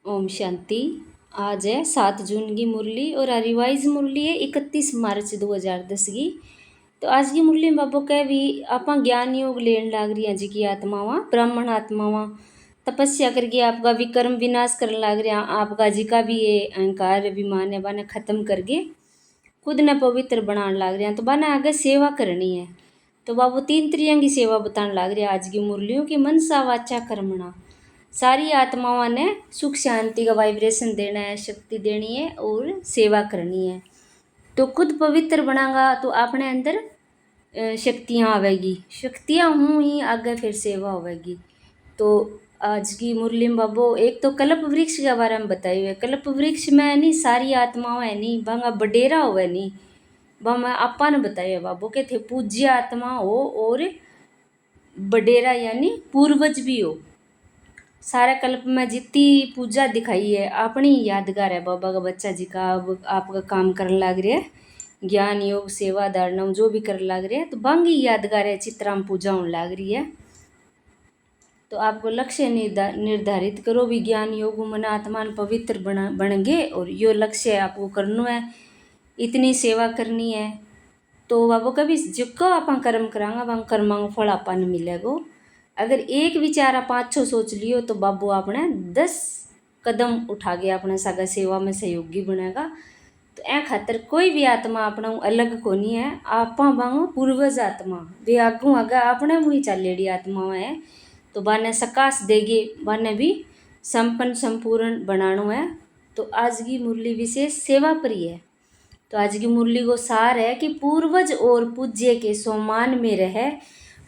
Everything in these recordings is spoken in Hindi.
ओम शांति। आज है 7 जून की मुरली और रिवाइज मुरली है 31 मार्च 2010 की। तो आज की मुरली में बाबू कह भी आप ज्ञान योग लेन लाग रही हैं जी की आत्मावां ब्राह्मण आत्मावां तपस्या करके आपका विक्रम विनाश करने लाग रहे हैं। आपका जी का भी ये अहंकार अभिमान है बाने खत्म करके खुद ने पवित्र बनाने लाग रहे हैं। तो बाने आगे सेवा करनी है। तो बाबू 3 त्रियां की सेवा बताने लाग रहे हैं आज की मुरलियों की मनसा वाचा कर्मणा। सारी आत्माओं ने सुख शांति का वाइब्रेशन देना है, शक्ति देनी है और सेवा करनी है। तो खुद पवित्र बनागा तो अपने अंदर शक्तियाँ आवेगी, शक्तियाँ हूँ ही आगे फिर सेवा होवेगी। तो आज की मुरली में बाबू एक तो कल्प वृक्ष के बारे में बताई हुई है। कल्प वृक्ष में नहीं सारी आत्माओं है नहीं बांगा बडेरा होवे नहीं बा मैं आपा ने बताया है बाबू के थे पूज्य आत्मा हो और बडेरा यानी पूर्वज भी हो। सारे कल्प में जितनी पूजा दिखाई है अपनी यादगार है। बाबा का बच्चा जी का अब आपका काम करने लग रहे हैं ज्ञान योग सेवा धारणा जो भी करने लग रहे हैं तो बांगी यादगार है चित्राम पूजा होने लग रही है। तो आपको लक्ष्य निर्धारित करो भी ज्ञान योग मन आत्मान पवित्र बन गए और यो लक्ष्य आपको करना है, इतनी सेवा करनी है। तो बाबू कभी जिको आप कर्म करांगा वहाँ कर्मा को फल आपन मिलेगा। अगर एक विचार आप 5 सोच लियो तो बाबू आपने 10 कदम उठा के अपने सागा सेवा में सहयोगी बनेगा। तो ए खातर कोई भी आत्मा अपना अलग को नहीं है, आप पूर्वज आत्मा वे आगू आगे अपने मुँह चालेड़ी आत्मा है। तो बाने सकाश देगी बाने भी संपन्न संपूर्ण बनाना है। तो आज की मुरली विशेष सेवा प्रिय है। तो आज की मुरली को सार है कि पूर्वज और पूज्य के सम्मान में रहे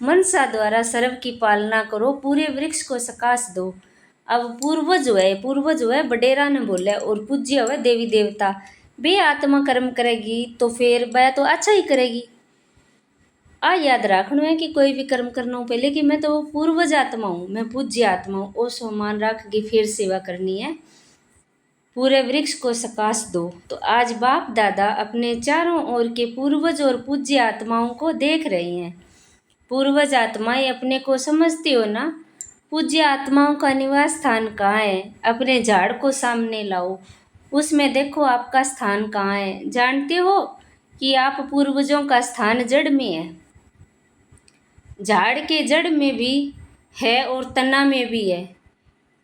मनसा द्वारा सर्व की पालना करो, पूरे वृक्ष को सकाश दो। अब पूर्वज हुए बडेरा ने बोले और पूज्य हुए देवी देवता। वे आत्मा कर्म करेगी तो फिर वह तो अच्छा ही करेगी। आ याद रखना है कि कोई भी कर्म करना हो पहले कि मैं तो पूर्वज आत्मा हूँ, मैं पूज्य आत्मा हूँ, वो सम्मान रख के फिर सेवा करनी है। पूरे वृक्ष को सकाश दो। तो आज बाप दादा अपने चारों ओर के पूर्वज और पूज्य आत्माओं को देख रहे हैं। पूर्वज आत्माएं अपने को समझती हो ना, पूज्य आत्माओं का निवास स्थान कहाँ है? अपने झाड़ को सामने लाओ, उसमें देखो आपका स्थान कहाँ है। जानते हो कि आप पूर्वजों का स्थान जड़ में है, झाड़ के जड़ में भी है और तना में भी है।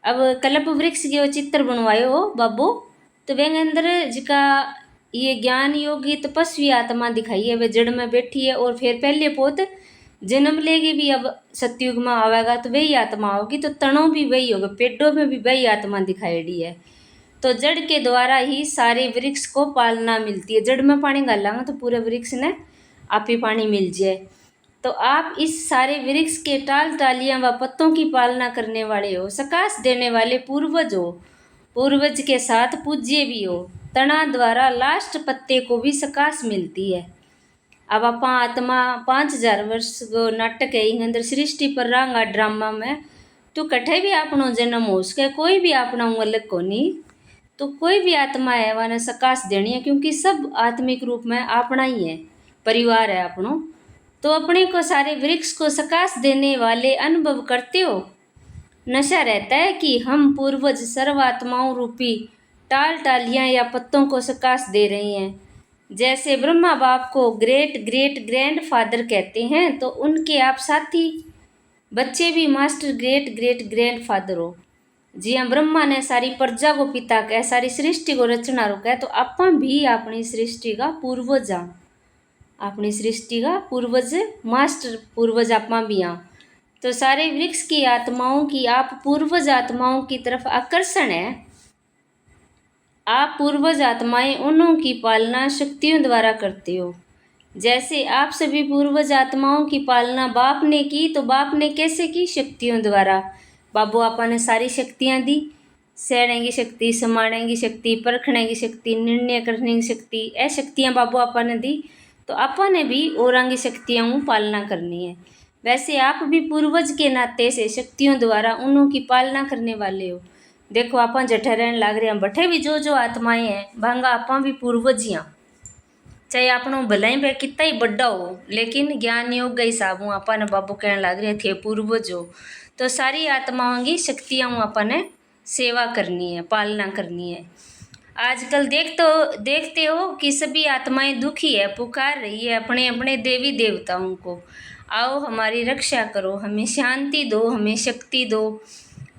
अब कल्प वृक्ष के चित्र बनवाए हो बाबू तो वे अंदर जिका ये ज्ञान योगी तपस्वी आत्मा दिखाई है, वे जड़ में बैठी है और फिर पहले पोत जन्म लेगी भी अब सतयुग में आवेगा तो वही आत्मा होगी। तो तणों भी वही होगा, पेड़ों में भी वही आत्मा दिखाई है। तो जड़ के द्वारा ही सारे वृक्ष को पालना मिलती है। जड़ में पानी डालांगा तो पूरे वृक्ष ने आप ही पानी मिल जाए। तो आप इस सारे वृक्ष के टाल टालियां व पत्तों की पालना करने वाले हो, सकाश देने वाले पूर्वज हो, पूर्वज के साथ पूज्य भी हो। तना द्वारा लास्ट पत्ते को भी सकाश मिलती है। अब आप आत्मा 5000 वर्ष को नाटक है अंदर सृष्टि पर रंगा ड्रामा में तो कठे भी अपनो जन्म हो सके, कोई भी अपना अलग को नहीं। तो कोई भी आत्मा है वह सकाश देनी है क्योंकि सब आत्मिक रूप में अपना ही है, परिवार है अपनो। तो अपने को सारे वृक्ष को सकाश देने वाले अनुभव करते हो। नशा रहता है कि हम पूर्वज सर्वात्माओं रूपी टाल टालियाँ या पत्तों को सकाश दे रहे हैं। जैसे ब्रह्मा बाप को ग्रेट ग्रेट ग्रैंड फादर कहते हैं तो उनके आप साथी बच्चे भी master great great grand father हो। जी हाँ, ब्रह्मा ने सारी प्रजा को पिता कह, सारी सृष्टि को रचना रो कह, तो अपन भी अपनी सृष्टि का पूर्वज हाँ, अपनी सृष्टि का पूर्वज मास्टर पूर्वज आपा भी हाँ। तो सारे वृक्ष की आत्माओं की आप पूर्वज आत्माओं की तरफ आकर्षण है। आप पूर्वज आत्माएं उन्हों की पालना शक्तियों द्वारा करते हो। जैसे आप सभी पूर्वज आत्माओं की पालना बाप ने की तो बाप ने कैसे की? शक्तियों द्वारा। बाबू आपा ने सारी शक्तियाँ दी, सहने की शक्ति, समाने की शक्ति, परखने की शक्ति, निर्णय करने की शक्ति, ऐ शक्तियाँ बाबू आपा ने दी। तो आपा ने भी औरां की शक्तियों की पालना करनी है। वैसे आप भी पूर्वज के नाते से शक्तियों द्वारा उन्हों की पालना करने वाले हो। देखो आप जठे रहने लग रहे हैं, बठे भी जो आत्माएं हैं भांगा आपा भी पूर्वज ही हाँ। चाहे आपनो भलाई पे कितना ही बड़ा हो लेकिन ज्ञान योग के हिसाब हूँ आपा ने बाबू कहने लग रहे थे पूर्वज हो। तो सारी आत्माओं की शक्तियाँ हूँ आपा ने सेवा करनी है, पालना करनी है। आजकल देखते हो कि सभी आत्माएं दुखी है, पुकार रही है अपने अपने देवी देवताओं को, आओ हमारी रक्षा करो, हमें शांति दो, हमें शक्ति दो,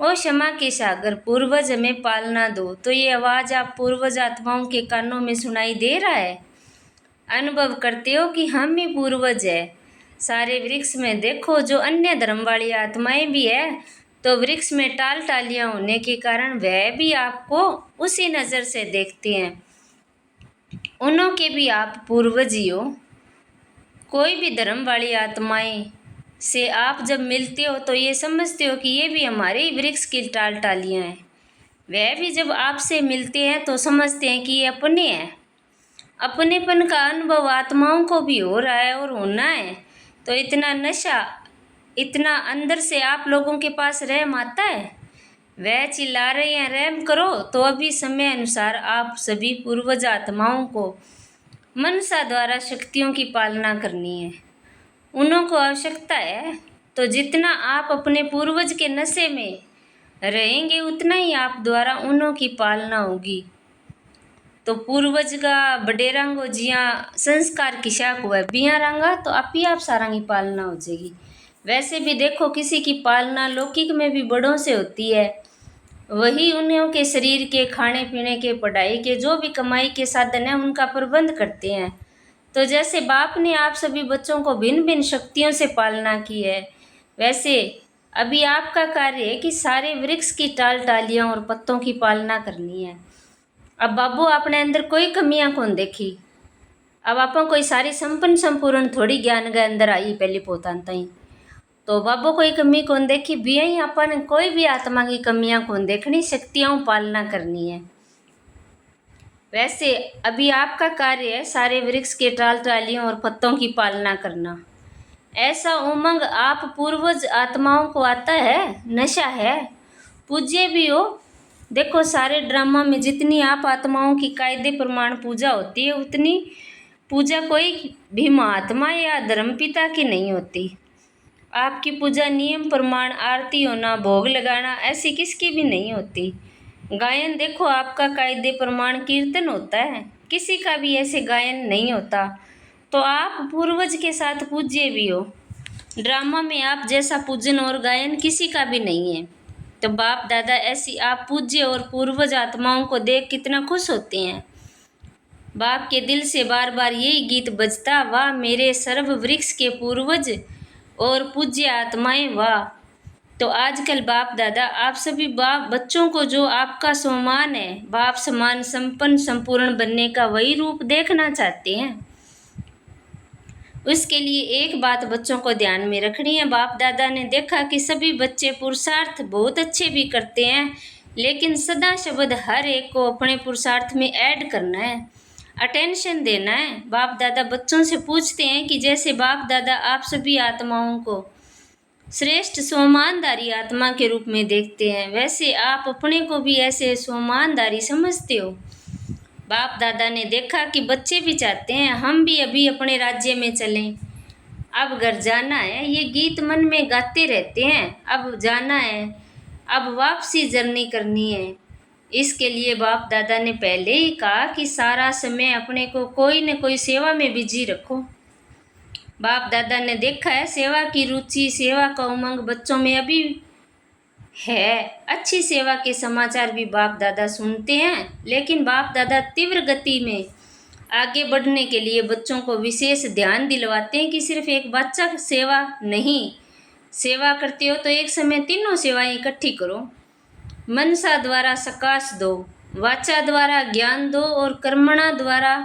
ओ क्षमा के सागर पूर्वज हमें पालना दो। तो ये आवाज़ आप पूर्वज आत्माओं के कानों में सुनाई दे रहा है? अनुभव करते हो कि हम ही पूर्वज है। सारे वृक्ष में देखो जो अन्य धर्म वाली आत्माएं भी है, तो वृक्ष में टाल टालियाँ होने के कारण वह भी आपको उसी नज़र से देखते हैं। उन्हों के भी आप पूर्वज ही हो। कोई भी धर्म वाली आत्माएं से आप जब मिलते हो तो ये समझते हो कि ये भी हमारे ही वृक्ष की टाल टालियाँ हैं। वह भी जब आपसे मिलते हैं तो समझते हैं कि ये अपने हैं। अपनेपन का अनुभव आत्माओं को भी हो रहा है और होना है। तो इतना नशा, इतना अंदर से आप लोगों के पास रहम आता है। वह चिल्ला रहे हैं रहम करो, तो अभी समय अनुसार आप सभी पूर्वज आत्माओं को मनसा द्वारा शक्तियों की पालना करनी है। उन्हों को आवश्यकता है, तो जितना आप अपने पूर्वज के नशे में रहेंगे उतना ही आप द्वारा उन्हों की पालना होगी। तो पूर्वज का बडेरांगो जिया संस्कार की शाख हुआ बिया रंगा, तो आप ही आप सारा की पालना हो जाएगी। वैसे भी देखो किसी की पालना लौकिक में भी बड़ों से होती है, वही उन्हों के शरीर के खाने पीने के, पढ़ाई के, जो भी कमाई के साधन है उनका प्रबंध करते हैं। तो जैसे बाप ने आप सभी बच्चों को भिन्न भिन्न शक्तियों से पालना की है, वैसे अभी आपका कार्य है कि सारे वृक्ष की टाल टालियाँ और पत्तों की पालना करनी है। अब बाबू अपने अंदर कोई कमियां कौन देखी? अब आप कोई सारी संपन्न संपूर्ण थोड़ी ज्ञान के अंदर आई पहले पोतान तई, तो बाबू कोई कमी कौन देखी भी ही अपन कोई भी आत्मा की कमियां कौन देखनी, शक्तियों पालना करनी है। वैसे अभी आपका कार्य है सारे वृक्ष के टाल टालियों और पत्तों की पालना करना। ऐसा उमंग आप पूर्वज आत्माओं को आता है, नशा है, पूज्य भी हो। देखो सारे ड्रामा में जितनी आप आत्माओं की कायदे प्रमाण पूजा होती है, उतनी पूजा कोई भी महात्मा या धर्मपिता की नहीं होती। आपकी पूजा नियम प्रमाण, आरती होना, भोग लगाना, ऐसी किसकी भी नहीं होती। गायन देखो आपका कायदे प्रमाण कीर्तन होता है, किसी का भी ऐसे गायन नहीं होता। तो आप पूर्वज के साथ पूज्य भी हो। ड्रामा में आप जैसा पूजन और गायन किसी का भी नहीं है। तो बाप दादा ऐसी आप पूज्य और पूर्वज आत्माओं को देख कितना खुश होते हैं। बाप के दिल से बार बार यही गीत बजता, वाह मेरे सर्व वृक्ष के पूर्वज और पूज्य आत्माएं वाह। तो आजकल बाप दादा आप सभी बाप बच्चों को जो आपका सम्मान है, बाप समान संपन्न संपूर्ण बनने का वही रूप देखना चाहते हैं। उसके लिए एक बात बच्चों को ध्यान में रखनी है। बाप दादा ने देखा कि सभी बच्चे पुरुषार्थ बहुत अच्छे भी करते हैं, लेकिन सदा शब्द हर एक को अपने पुरुषार्थ में ऐड करना है, अटेंशन देना है। बाप दादा बच्चों से पूछते हैं कि जैसे बाप दादा आप सभी आत्माओं को श्रेष्ठ सम्मानदारी आत्मा के रूप में देखते हैं, वैसे आप अपने को भी ऐसे सम्मानदारी समझते हो। बाप दादा ने देखा कि बच्चे भी चाहते हैं हम भी अभी अपने राज्य में चलें, अब घर जाना है, ये गीत मन में गाते रहते हैं, अब जाना है, अब वापसी जर्नी करनी है। इसके लिए बाप दादा ने पहले ही कहा कि सारा समय अपने को कोई न कोई सेवा में बिजी रखो। बाप दादा ने देखा है सेवा की रुचि, सेवा का उमंग बच्चों में अभी है। अच्छी सेवा के समाचार भी बाप दादा सुनते हैं, लेकिन बाप दादा तीव्र गति में आगे बढ़ने के लिए बच्चों को विशेष ध्यान दिलवाते हैं कि सिर्फ एक बच्चा सेवा नहीं, सेवा करते हो तो एक समय तीनों सेवाएं इकट्ठी करो। मनसा द्वारा सकाश दो, वाचा द्वारा ज्ञान दो और कर्मणा द्वारा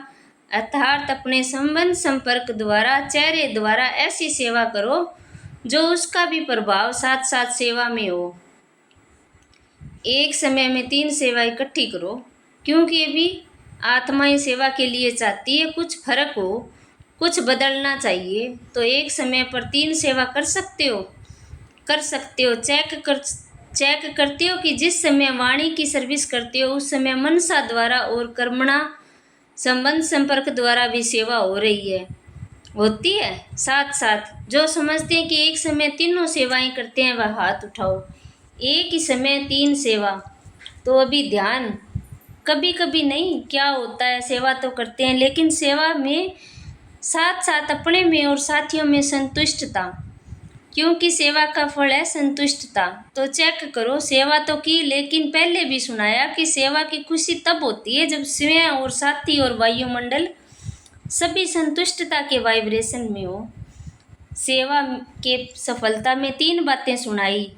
अर्थात अपने संबंध संपर्क द्वारा, चेहरे द्वारा ऐसी सेवा करो जो उसका भी प्रभाव साथ साथ सेवा में हो। एक समय में 3 सेवा इकट्ठी करो, क्योंकि अभी आत्माएं सेवा के लिए चाहती है कुछ फर्क हो, कुछ बदलना चाहिए। तो एक समय पर 3 सेवा कर सकते हो। चेक करते हो कि जिस समय वाणी की सर्विस करते हो उस समय मनसा द्वारा और कर्मणा संबंध संपर्क द्वारा भी सेवा हो रही है, होती है। साथ साथ जो समझते हैं कि एक समय तीनों सेवाएं करते हैं वह हाथ उठाओ। एक ही समय 3 सेवा, तो अभी ध्यान कभी कभी नहीं, क्या होता है सेवा तो करते हैं लेकिन सेवा में साथ साथ अपने में और साथियों में संतुष्टता, क्योंकि सेवा का फल है संतुष्टता। तो चेक करो, सेवा तो की लेकिन पहले भी सुनाया कि सेवा की खुशी तब होती है जब स्वयं और साथी और वायुमंडल सभी संतुष्टता के वाइब्रेशन में हो। सेवा के सफलता में 3 बातें सुनाई,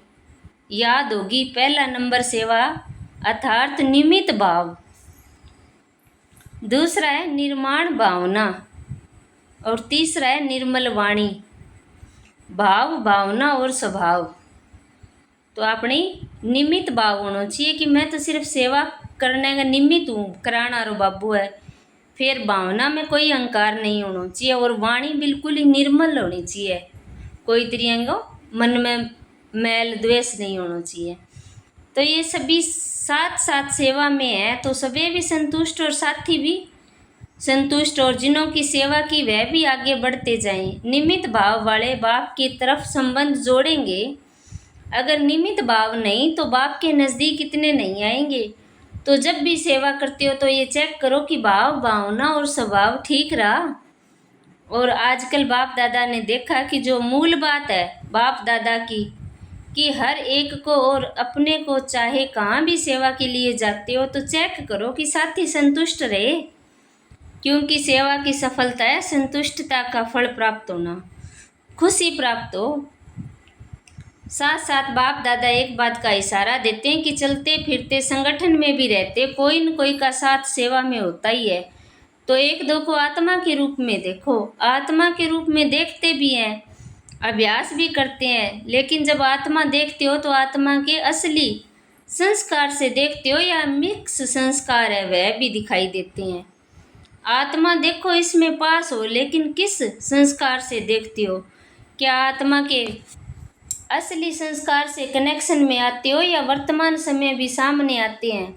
याद होगी। पहला नंबर सेवा अर्थात निमित्त भाव, दूसरा है निर्माण भावना और तीसरा है निर्मल वाणी। भाव, भावना और स्वभाव। तो अपनी निमित्त भाव होना चाहिए कि मैं तो सिर्फ सेवा करने का निमित्त हूँ, कराना रो बाबू है। फिर भावना में कोई अहंकार नहीं होना चाहिए और वाणी बिल्कुल ही निर्मल होनी चाहिए, कोई त्रियंगो मन में मैल द्वेष नहीं होना चाहिए। तो ये सभी साथ साथ सेवा में है तो सभी भी संतुष्ट और साथी भी संतुष्ट, और जिन्हों की सेवा की वह भी आगे बढ़ते जाएं। निमित्त भाव वाले बाप की तरफ संबंध जोड़ेंगे। अगर निमित्त भाव नहीं तो बाप के नज़दीक इतने नहीं आएंगे। तो जब भी सेवा करते हो तो ये चेक करो कि भाव, भावना और स्वभाव ठीक रहा। और आजकल बाप दादा ने देखा कि जो मूल बात है बाप दादा की, कि हर एक को और अपने को चाहे कहाँ भी सेवा के लिए जाते हो तो चेक करो कि साथी संतुष्ट रहे, क्योंकि सेवा की सफलता है संतुष्टता का फल प्राप्त होना, खुशी प्राप्त हो। साथ साथ बाप दादा एक बात का इशारा देते हैं कि चलते फिरते संगठन में भी रहते कोई न कोई का साथ सेवा में होता ही है। तो एक दो को आत्मा के रूप में देखो, आत्मा के रूप में देखते भी हैं, अभ्यास भी करते हैं, लेकिन जब आत्मा देखते हो तो आत्मा के असली संस्कार से देखते हो या मिक्स संस्कार है वह भी दिखाई देते हैं। आत्मा देखो इसमें पास हो, लेकिन किस संस्कार से देखते हो? क्या आत्मा के असली संस्कार से कनेक्शन में आते हो या वर्तमान समय भी सामने आते हैं,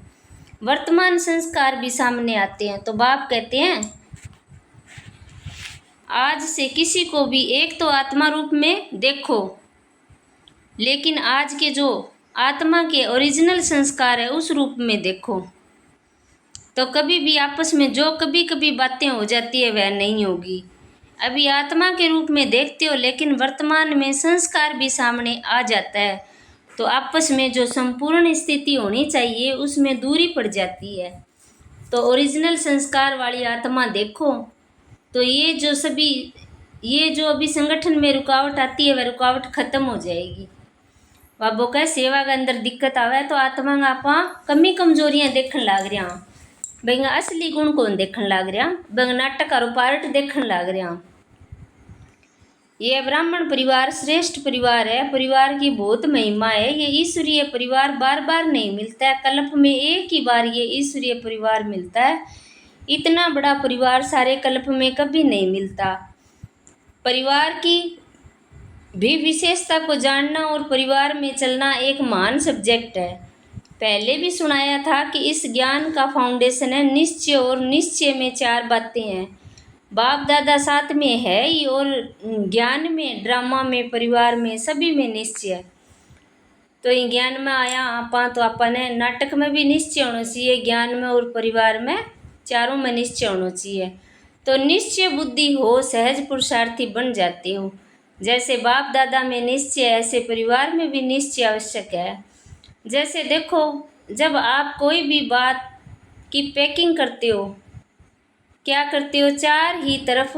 वर्तमान संस्कार भी सामने आते हैं? तो बाप कहते हैं आज से किसी को भी एक तो आत्मा रूप में देखो, लेकिन आज के जो आत्मा के ओरिजिनल संस्कार है उस रूप में देखो। तो कभी भी आपस में जो कभी कभी बातें हो जाती है वह नहीं होगी। अभी आत्मा के रूप में देखते हो लेकिन वर्तमान में संस्कार भी सामने आ जाता है, तो आपस में जो संपूर्ण स्थिति होनी चाहिए उसमें दूरी पड़ जाती है। तो ओरिजिनल संस्कार वाली आत्मा देखो। तो ये जो अभी संगठन में रुकावट आती है वह रुकावट खत्म हो जाएगी। बाबो कह सेवा के अंदर दिक्कत आवे तो आत्मा का आप कमी कमजोरियां देखने लग रहा, बेंगा असली गुण कौन देखने लग रहा, बेंगा नाटक और पार्ट देखने लग रहा। ये ब्राह्मण परिवार श्रेष्ठ परिवार है, परिवार की बहुत महिमा है। ये ईश्वरीय परिवार बार बार नहीं मिलता है, कल्प में एक ही बार ये ईश्वरीय परिवार मिलता है। इतना बड़ा परिवार सारे कल्प में कभी नहीं मिलता। परिवार की भी विशेषता को जानना और परिवार में चलना एक महान सब्जेक्ट है। पहले भी सुनाया था कि इस ज्ञान का फाउंडेशन है निश्चय, और निश्चय में 4 बातें हैं। बाप दादा साथ में है ही, और ज्ञान में, ड्रामा में, परिवार में, सभी में निश्चय। तो ये ज्ञान में आया आपा तो अपने नाटक में भी निश्चय होना चाहिए, ज्ञान में और परिवार में, चारों में निश्चय होना चाहिए। तो निश्चय बुद्धि हो सहज पुरुषार्थी बन जाते हो। जैसे बाप दादा में निश्चय ऐसे परिवार में भी निश्चय आवश्यक है। जैसे देखो जब आप कोई भी बात की पैकिंग करते हो, क्या करते हो, 4 ही तरफ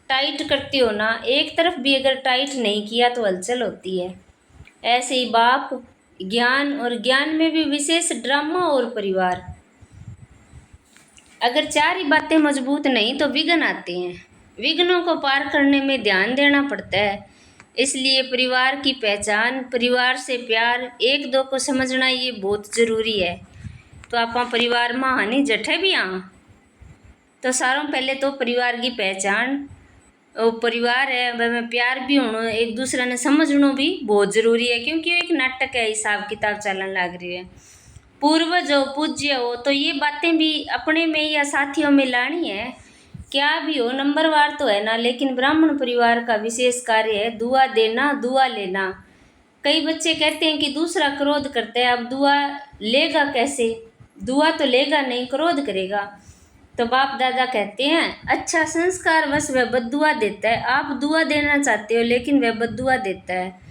टाइट करते हो ना, एक तरफ भी अगर टाइट नहीं किया तो हलचल होती है। ऐसे ही बाप, ज्ञान, और ज्ञान में भी विशेष ड्रामा और परिवार, अगर 4 ही बातें मजबूत नहीं तो विघ्न आते हैं। विघ्नों को पार करने में ध्यान देना पड़ता है। इसलिए परिवार की पहचान, परिवार से प्यार, एक दो को समझना ये बहुत ज़रूरी है। तो आप परिवार में हानि जठे भी हाँ, तो सारों पहले तो परिवार की पहचान, और परिवार है वह में प्यार भी होना, एक दूसरे ने समझना भी बहुत ज़रूरी है, क्योंकि एक नाटक है, हिसाब किताब चलन लग रही है। पूर्वज हो, पूज्य हो, तो ये बातें भी अपने में या साथियों में लानी है। क्या भी हो, नंबरवार तो है ना, लेकिन ब्राह्मण परिवार का विशेष कार्य है दुआ देना, दुआ लेना। कई बच्चे कहते हैं कि दूसरा क्रोध करता है, अब दुआ लेगा कैसे? दुआ तो लेगा नहीं, क्रोध करेगा। तो बाप दादा कहते हैं अच्छा संस्कार बस वह बद्दुआ देता है। आप दुआ देना चाहते हो लेकिन वह बद्दुआ देता है।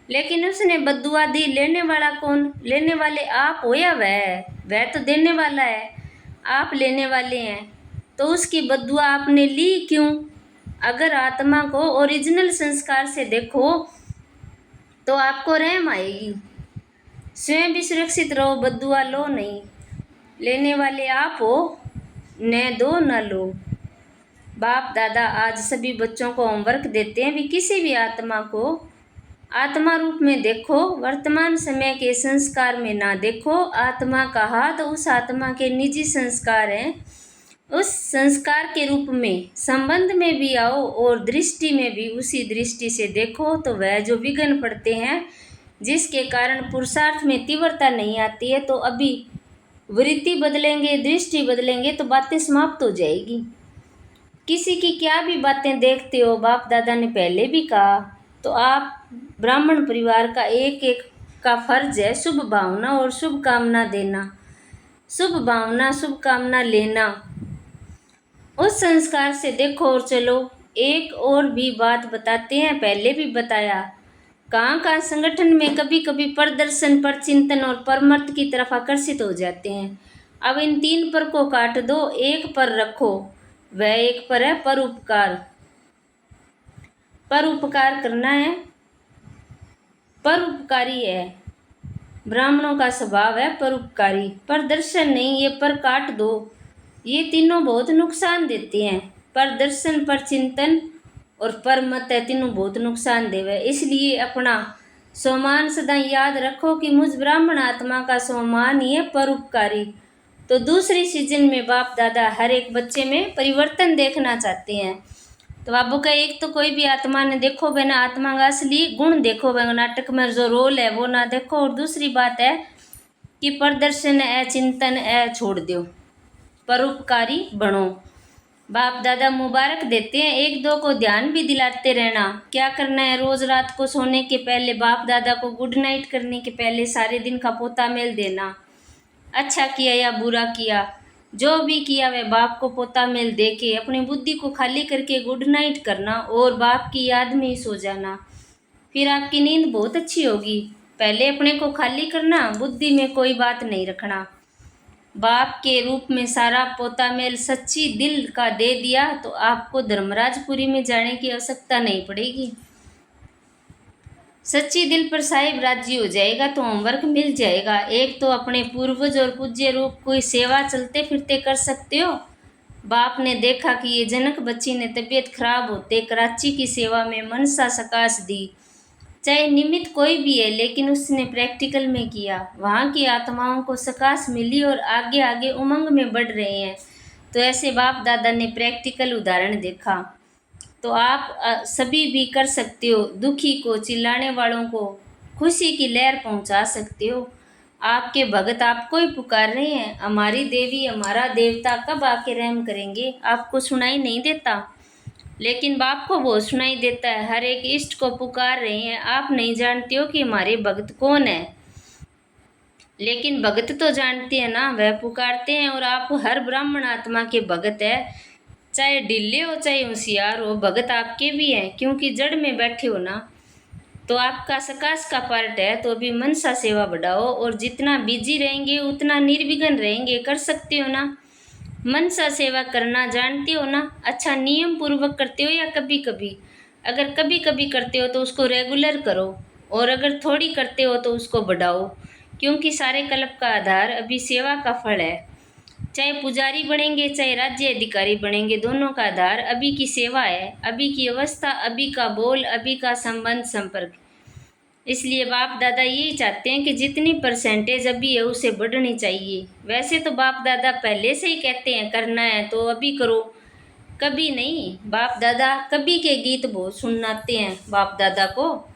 लेकिन उसने बद्दुआ दी, लेने वाला कौन? लेने वाले आप हो या वह तो देने वाला है, आप लेने वाले हैं। तो उसकी बद्दुआ आपने ली क्यों? अगर आत्मा को ओरिजिनल संस्कार से देखो तो आपको रहम आएगी। स्वयं भी सुरक्षित रहो, बद्दुआ लो नहीं। लेने वाले आप हो, न दो न लो। बाप दादा आज सभी बच्चों को होमवर्क देते हैं भी किसी भी आत्मा को आत्मा रूप में देखो, वर्तमान समय के संस्कार में ना देखो। आत्मा का हाथ उस आत्मा के निजी संस्कार हैं, उस संस्कार के रूप में संबंध में भी आओ और दृष्टि में भी उसी दृष्टि से देखो। तो वह जो विघ्न पड़ते हैं जिसके कारण पुरुषार्थ में तीव्रता नहीं आती है, तो अभी वृत्ति बदलेंगे, दृष्टि बदलेंगे तो बातें समाप्त हो जाएगी। किसी की क्या भी बातें देखते हो, बाप दादा ने पहले भी कहा, तो आप ब्राह्मण परिवार का एक एक का फर्ज है शुभ भावना और शुभ कामना देना, शुभ भावना शुभ कामना लेना। उस संस्कार से देखो और चलो। एक और भी बात बताते हैं, पहले भी बताया, कहाँ संगठन में कभी कभी प्रदर्शन, पर चिंतन और परमर्थ की तरफ आकर्षित हो जाते हैं। अब इन 3 पर को काट दो, एक पर रखो। वह एक पर है परोपकार। परोपकार करना है, परोपकारी है, ब्राह्मणों का स्वभाव है परोपकारी। प्रदर्शन नहीं, ये पर काट दो। ये तीनों बहुत नुकसान देते हैं। प्रदर्शन, पर चिंतन और परमत है, तीनों बहुत नुकसान देवे। इसलिए अपना सम्मान सदा याद रखो कि मुझ ब्राह्मण आत्मा का सम्मान ही है परोपकारी। तो दूसरी सीजन में बाप दादा हर एक बच्चे में परिवर्तन देखना चाहते हैं। तो बाबू का एक तो कोई भी आत्मा ने देखो वह ना आत्मा का असली गुण देखो, वह नाटक में जो रोल है वो ना देखो। और दूसरी बात है कि प्रदर्शन है, चिंतन है, छोड़ दो, परोपकारी बनो। बाप दादा मुबारक देते हैं, एक दो को ध्यान भी दिलाते रहना। क्या करना है, रोज रात को सोने के पहले बाप दादा को गुड नाइट करने के पहले सारे दिन का पोता मेल देना। अच्छा किया या बुरा किया, जो भी किया वह बाप को पोता मेल दे के अपनी बुद्धि को खाली करके गुड नाइट करना और बाप की याद में ही सो जाना। फिर आपकी नींद बहुत अच्छी होगी। पहले अपने को खाली करना, बुद्धि में कोई बात नहीं रखना। बाप के रूप में सारा पोता मेल सच्ची दिल का दे दिया तो आपको धर्मराजपुरी में जाने की आवश्यकता नहीं पड़ेगी। सच्ची दिल पर साहिब राजी हो जाएगा तो होमवर्क मिल जाएगा। एक तो अपने पूर्वज और पूज्य रूप कोई सेवा चलते फिरते कर सकते हो। बाप ने देखा कि ये जनक बच्ची ने तबीयत खराब होते कराची की सेवा में मनसा सकाश दी। चाहे निमित्त कोई भी है लेकिन उसने प्रैक्टिकल में किया। वहाँ की आत्माओं को सकाश मिली और आगे आगे उमंग में बढ़ रहे हैं। तो ऐसे बाप दादा ने प्रैक्टिकल उदाहरण देखा। तो आप सभी भी कर सकते हो। दुखी को, चिल्लाने वालों को खुशी की लहर पहुंचा सकते हो। आपके भगत आपको ही पुकार रहे हैं, हमारी देवी हमारा देवता कब आके रहम करेंगे। आपको सुनाई नहीं देता लेकिन बाप को बहुत सुनाई देता है। हर एक इष्ट को पुकार रहे हैं। आप नहीं जानते हो कि हमारे भगत कौन है, लेकिन भगत तो जानते हैं ना, वह पुकारते हैं। और आप हर ब्राह्मण आत्मा के भगत है, चाहे ढीले हो चाहे होशियार हो, भगत आपके भी हैं क्योंकि जड़ में बैठे हो ना। तो आपका सकाश का पार्ट है। तो अभी मनसा सेवा बढ़ाओ और जितना बिजी रहेंगे उतना निर्विघ्न रहेंगे। कर सकते हो ना, मनसा सेवा करना जानते हो ना। अच्छा नियम पूर्वक करते हो या कभी कभी? अगर कभी कभी करते हो तो उसको रेगुलर करो, और अगर थोड़ी करते हो तो उसको बढ़ाओ, क्योंकि सारे कल्प का आधार अभी सेवा का फल है। चाहे पुजारी बनेंगे चाहे राज्य अधिकारी बनेंगे, दोनों का आधार अभी की सेवा है, अभी की अवस्था, अभी का बोल, अभी का संबंध संपर्क। इसलिए बाप दादा यही चाहते हैं कि जितनी परसेंटेज अभी है उसे बढ़नी चाहिए। वैसे तो बाप दादा पहले से ही कहते हैं करना है तो अभी करो, कभी नहीं। बाप दादा कभी के गीत बहुत सुनाते हैं, बाप दादा को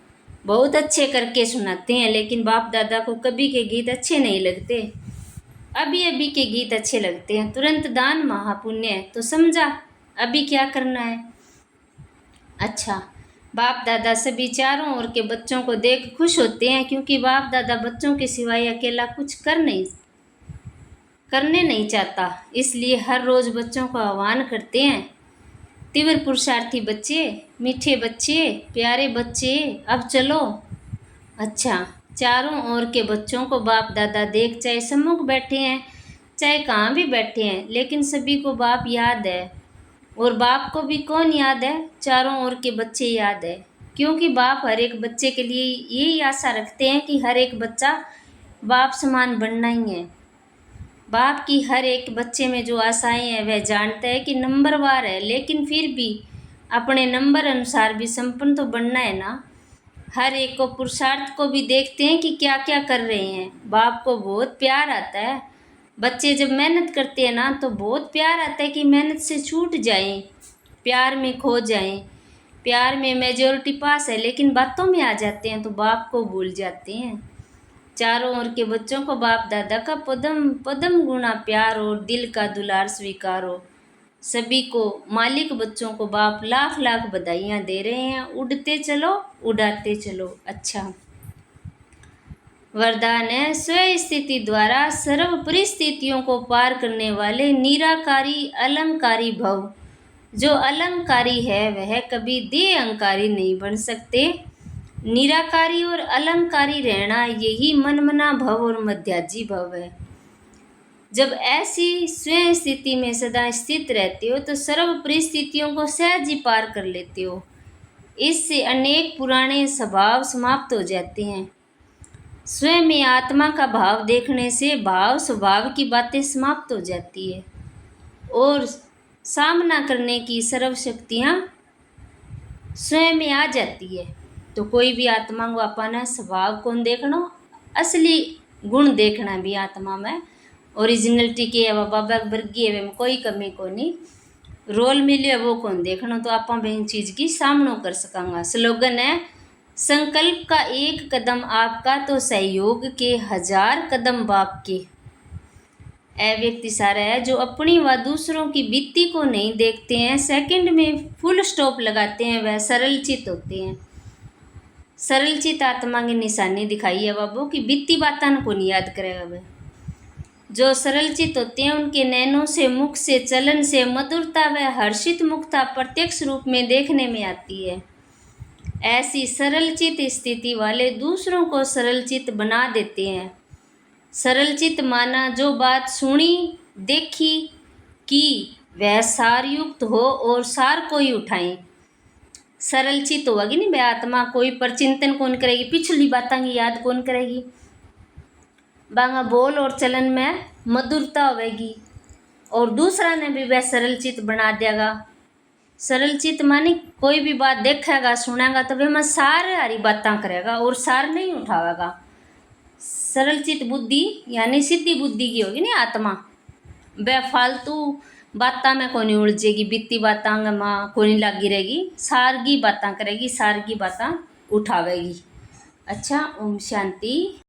बहुत अच्छे करके सुनाते हैं, लेकिन बाप दादा को कभी के गीत अच्छे नहीं लगते, अभी अभी के गीत अच्छे लगते हैं। तुरंत दान महापुण्य है। तो समझा अभी क्या करना है। अच्छा बाप दादा सभी चारों ओर के बच्चों को देख खुश होते हैं, क्योंकि बाप दादा बच्चों के सिवाय अकेला कुछ करने नहीं चाहता। इसलिए हर रोज बच्चों को आह्वान करते हैं, तीव्र पुरुषार्थी बच्चे, मीठे बच्चे, प्यारे बच्चे, अब चलो। अच्छा, चारों ओर के बच्चों को बाप दादा देख चाहे सम्मुख बैठे हैं चाहे कहाँ भी बैठे हैं, लेकिन सभी को बाप याद है। और बाप को भी कौन याद है? चारों ओर के बच्चे याद है, क्योंकि बाप हर एक बच्चे के लिए यही आशा रखते हैं कि हर एक बच्चा बाप समान बनना ही है। बाप की हर एक बच्चे में जो आशाएं हैं वह जानता है कि नंबरवार है, लेकिन फिर भी अपने नंबर अनुसार भी संपन्न तो बनना है ना। हर एक को पुरुषार्थ को भी देखते हैं कि क्या क्या कर रहे हैं। बाप को बहुत प्यार आता है। बच्चे जब मेहनत करते हैं ना तो बहुत प्यार आता है कि मेहनत से छूट जाएं, प्यार में खो जाएं। प्यार में मेजोरिटी पास है, लेकिन बातों में आ जाते हैं तो बाप को भूल जाते हैं। चारों ओर के बच्चों को बाप दादा का पदम पदम गुना प्यार और दिल का दुलार स्वीकार हो। सभी को मालिक बच्चों को बाप लाख लाख बधाइयाँ दे रहे हैं। उड़ते चलो, उड़ाते चलो। अच्छा, वरदान है, स्व स्थिति द्वारा सर्व परिस्थितियों को पार करने वाले निराकारी अलंकारी भव। जो अलंकारी है वह कभी देह अहंकारी नहीं बन सकते। निराकारी और अलंकारी रहना यही मनमना भव और मध्याजी भव है। जब ऐसी स्वयं स्थिति में सदा स्थित रहते हो तो सर्व परिस्थितियों को सहज ही पार कर लेते हो। इससे अनेक पुराने स्वभाव समाप्त हो जाते हैं। स्वयं में आत्मा का भाव देखने से भाव स्वभाव की बातें समाप्त हो जाती है और सामना करने की सर्व शक्तियाँ स्वयं में आ जाती है। तो कोई भी आत्मा को अपना स्वभाव कौन देखना, असली गुण देखना भी आत्मा में ओरिजिनलिटी के है, बाबा वर्गी है, में कोई कमी को नहीं। रोल मिले वो कौन देखना, तो आप इन चीज़ की सामना कर सकांगा। स्लोगन है, संकल्प का एक कदम आपका तो सहयोग के 1000 कदम बाप के। ऐ व्यक्ति सारा है जो अपनी व दूसरों की बीती को नहीं देखते हैं, सेकंड में फुल स्टॉप लगाते हैं, वह सरल चित होते हैं। सरल चित आत्मा की निशानी दिखाई है बाबू की बीती बातन को नहीं याद करेगा वह। जो सरल चित होते हैं उनके नैनों से, मुख से, चलन से मधुरता व हर्षित मुखता प्रत्यक्ष रूप में देखने में आती है। ऐसी सरल चित स्थिति वाले दूसरों को सरल चित बना देते हैं। सरल चित माना जो बात सुनी देखी कि वह सारयुक्त हो और सार को ही उठाएं। सरल चित होगी नहीं वह आत्मा, कोई पर चिंतन कौन करेगी, पिछली बातों की याद कौन करेगी। बांगा बोल और चलन में मधुरता होगी और दूसरा ने भी वह सरल चित बना देगा। सरल चित मानी कोई भी बात देखेगा सुनेगा तो वह में सारे हरी बातें करेगा और सार नहीं उठावेगा। सरल चित बुद्धि यानी सीधी बुद्धि की होगी ना आत्मा, वह फालतू बातें में कोनी उलझेगी, बीती बातें में कोनी लगी रहेगी, सारगी बातें करेगी, सारगी बातें उठावेगी। अच्छा, ओम शांति।